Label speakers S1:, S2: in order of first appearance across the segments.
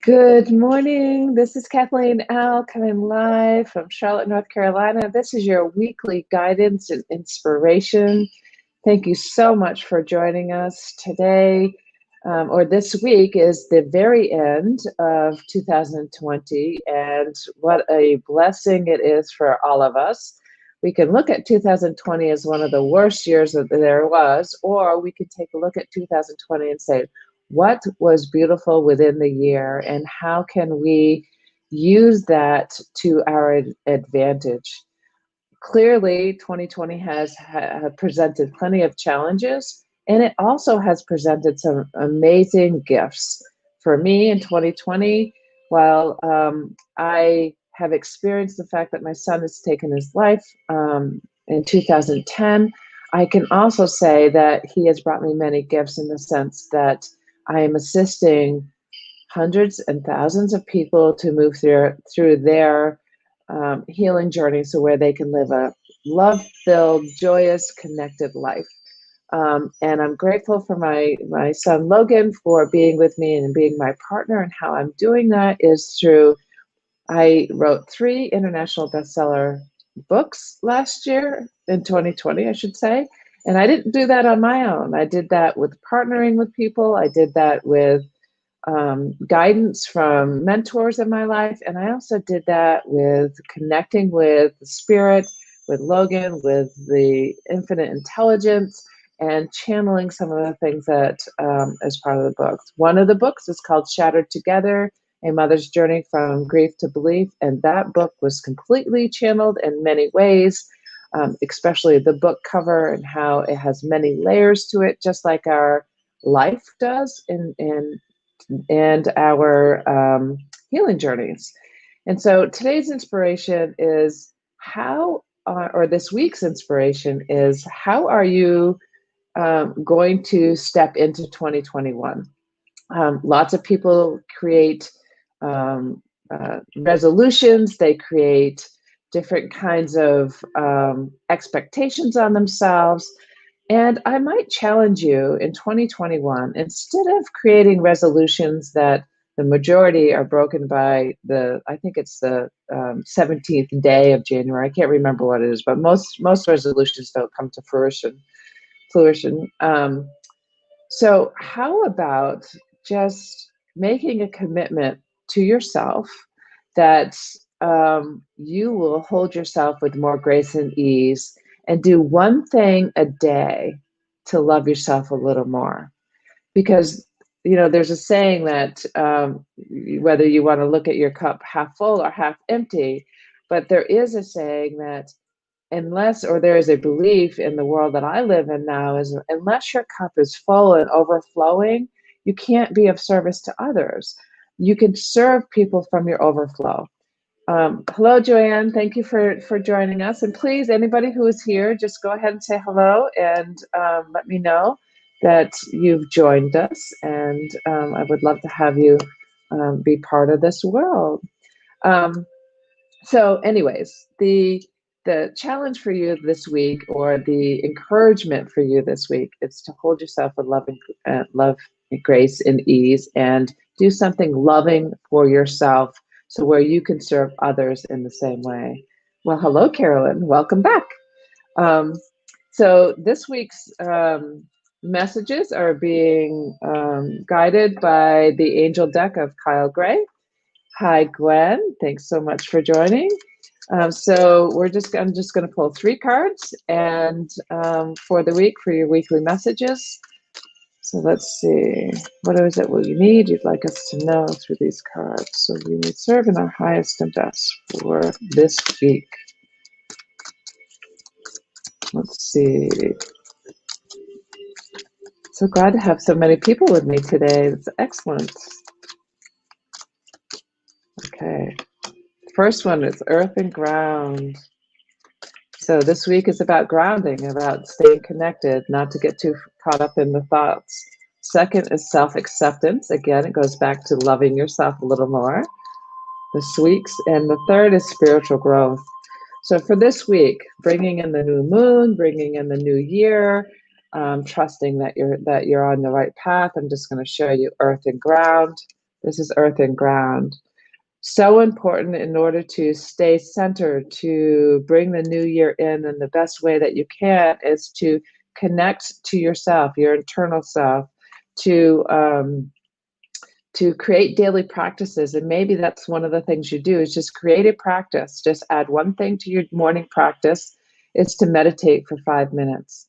S1: Good morning. This is Kathleen Al coming live from Charlotte, North Carolina. This is your weekly guidance and inspiration. Thank you so much for joining us today. Or this week is the very end of 2020, and what a blessing it is for all of us. We can look at 2020 as one of the worst years that there was, or we could take a look at 2020 and say, what was beautiful within the year, and how can we use that to our advantage? Clearly, 2020 has presented plenty of challenges, and it also has presented some amazing gifts. For me in 2020, while I have experienced the fact that my son has taken his life in 2010, I can also say that he has brought me many gifts in the sense that I am assisting hundreds and thousands of people to move through their healing journey, so where they can live a love-filled, joyous, connected life. And I'm grateful for my son Logan for being with me and being my partner. And how I'm doing that is through, I wrote 3 international bestseller books last year, in 2020, I should say. And I didn't do that on my own. I did that with partnering with people. I did that with guidance from mentors in my life. And I also did that with connecting with the spirit, with Logan, with the infinite intelligence, and channeling some of the things that as part of the books. One of the books is called Shattered Together, A Mother's Journey from Grief to Belief. And that book was completely channeled in many ways, especially the book cover and how it has many layers to it, just like our life does and our healing journeys. And so today's inspiration is or this week's inspiration is, how are you going to step into 2021? Lots of people create resolutions, they create different kinds of expectations on themselves. And I might challenge you in 2021, instead of creating resolutions that the majority are broken by I think it's the 17th day of January. I can't remember what it is, but most resolutions don't come to fruition. So how about just making a commitment to yourself that you will hold yourself with more grace and ease, and do one thing a day to love yourself a little more. Because, there's a saying that whether you want to look at your cup half full or half empty, but there is a saying that there is a belief in the world that I live in now, is unless your cup is full and overflowing, you can't be of service to others. You can serve people from your overflow. Hello, Joanne. Thank you for joining us. And please, anybody who is here, just go ahead and say hello and let me know that you've joined us. And I would love to have you be part of this world. So anyways, the challenge for you this week, or the encouragement for you this week, is to hold yourself with love, grace, and ease, and do something loving for yourself, so where you can serve others in the same way. Well, hello, Carolyn. Welcome back. So this week's messages are being guided by the angel deck of Kyle Gray. Hi, Gwen. Thanks so much for joining. So I'm just going to pull 3 cards and for the week, for your weekly messages. So let's see, what is it you need? You'd like us to know through these cards. So we may serve in our highest and best for this week. Let's see. So glad to have so many people with me today. It's excellent. Okay. First one is earth and ground. So this week is about grounding, about staying connected, not to get too caught up in the thoughts. Second is self-acceptance. Again, it goes back to loving yourself a little more. This week's, and the third is spiritual growth. So for this week, bringing in the new moon, bringing in the new year, trusting that you're on the right path. I'm just going to show you earth and ground. This is earth and ground. So important in order to stay centered, to bring the new year in the best way that you can is to connect to yourself, your internal self, to create daily practices. And maybe that's one of the things you do is just create a practice. Just add one thing to your morning practice is to meditate for 5 minutes.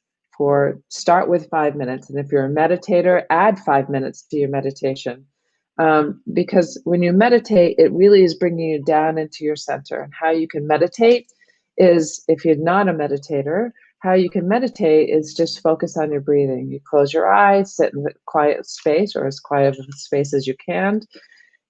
S1: Start with 5 minutes. And if you're a meditator, add 5 minutes to your meditation. Because when you meditate, it really is bringing you down into your center. And how you can meditate is, if you're not a meditator, how you can meditate is just focus on your breathing. You close your eyes, sit in a quiet space or as quiet of a space as you can,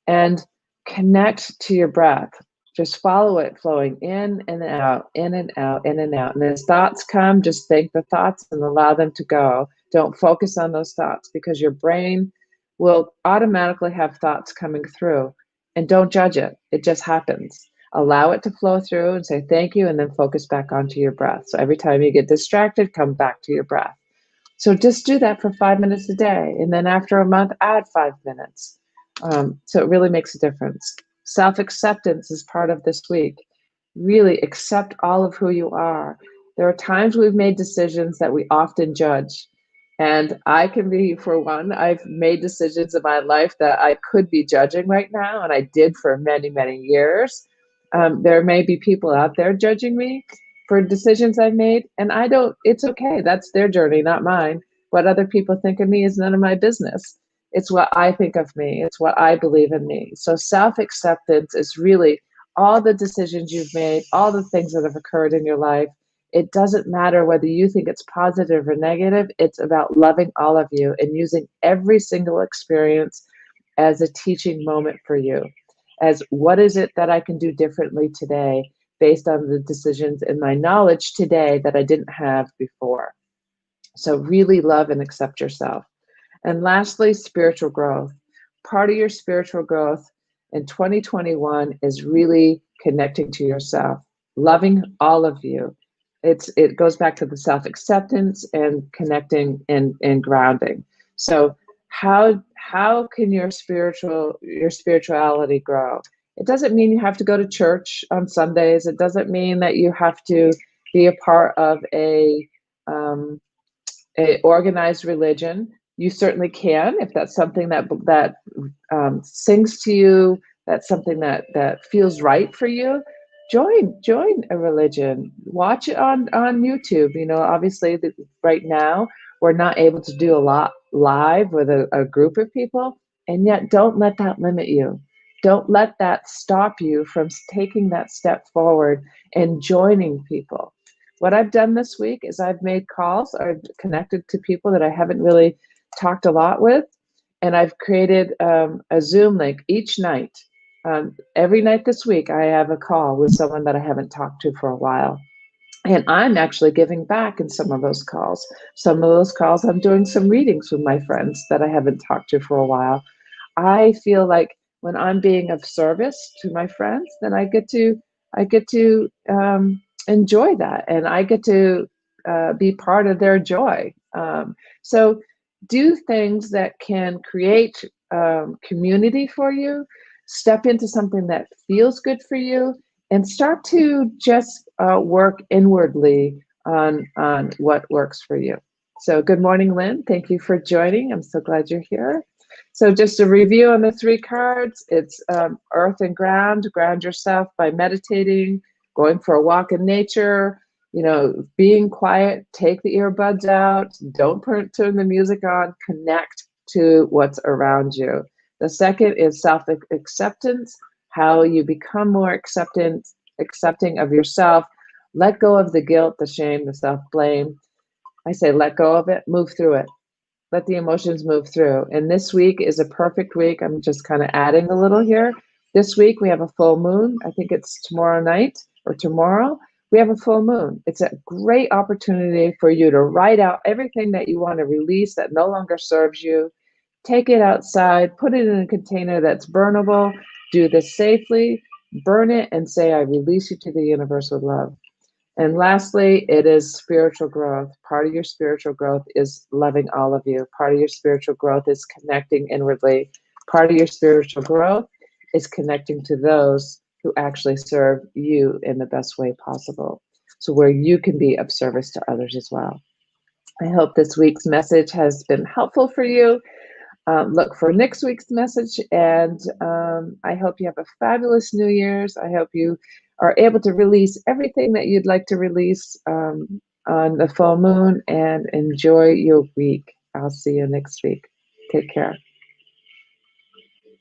S1: and connect to your breath. Just follow it flowing in and out, in and out, in and out. And as thoughts come, just think the thoughts and allow them to go. Don't focus on those thoughts because your brain will automatically have thoughts coming through. And don't judge it. It just happens. Allow it to flow through and say thank you, and then focus back onto your breath. So every time you get distracted, come back to your breath. So just do that for 5 minutes a day. And then after a month, add 5 minutes. So it really makes a difference. Self-acceptance is part of this week. Really accept all of who you are. There are times we've made decisions that we often judge. And I can be, for one, I've made decisions in my life that I could be judging right now, and I did for many, many years. There may be people out there judging me for decisions I've made, and I don't, it's okay. That's their journey, not mine. What other people think of me is none of my business. It's what I think of me. It's what I believe in me. So self-acceptance is really all the decisions you've made, all the things that have occurred in your life. It doesn't matter whether you think it's positive or negative. It's about loving all of you and using every single experience as a teaching moment for you. As what is it that I can do differently today based on the decisions and my knowledge today that I didn't have before. So really love and accept yourself. And lastly, spiritual growth. Part of your spiritual growth in 2021 is really connecting to yourself, loving all of you. It goes back to the self-acceptance and connecting and grounding. So how can your spirituality grow? It doesn't mean you have to go to church on Sundays. It doesn't mean that you have to be a part of a organized religion. You certainly can, if that's something that sings to you, that's something that feels right for you. Join a religion. Watch it on YouTube. You know, obviously, right now we're not able to do a lot live with a group of people, and yet don't let that limit you. Don't let that stop you from taking that step forward and joining people. What I've done this week is I've made calls. I've connected to people that I haven't really talked a lot with, and I've created a Zoom link each night. Every night this week, I have a call with someone that I haven't talked to for a while. And I'm actually giving back in some of those calls. Some of those calls, I'm doing some readings with my friends that I haven't talked to for a while. I feel like when I'm being of service to my friends, then I get to enjoy that, and I get to be part of their joy. So do things that can create community for you. Step into something that feels good for you, and start to just work inwardly on what works for you. So good morning, Lynn. Thank you for joining. I'm so glad you're here. So just a review on the 3 cards. It's earth and ground. Ground yourself by meditating, going for a walk in nature, being quiet, take the earbuds out, don't turn the music on, connect to what's around you. The second is self-acceptance, how you become more accepting of yourself. Let go of the guilt, the shame, the self-blame. I say let go of it, move through it. Let the emotions move through. And this week is a perfect week. I'm just kind of adding a little here. This week we have a full moon. I think it's tomorrow night or tomorrow. We have a full moon. It's a great opportunity for you to write out everything that you want to release that no longer serves you. Take it outside, put it in a container that's burnable. Do this safely, burn it, and say, I release you to the universe with love. And lastly, it is spiritual growth. Part of your spiritual growth is loving all of you. Part of your spiritual growth is connecting inwardly. Part of your spiritual growth is connecting to those who actually serve you in the best way possible. So where you can be of service to others as well. I hope this week's message has been helpful for you. Look for next week's message, and I hope you have a fabulous New Year's. I hope you are able to release everything that you'd like to release on the full moon and enjoy your week. I'll see you next week. Take care.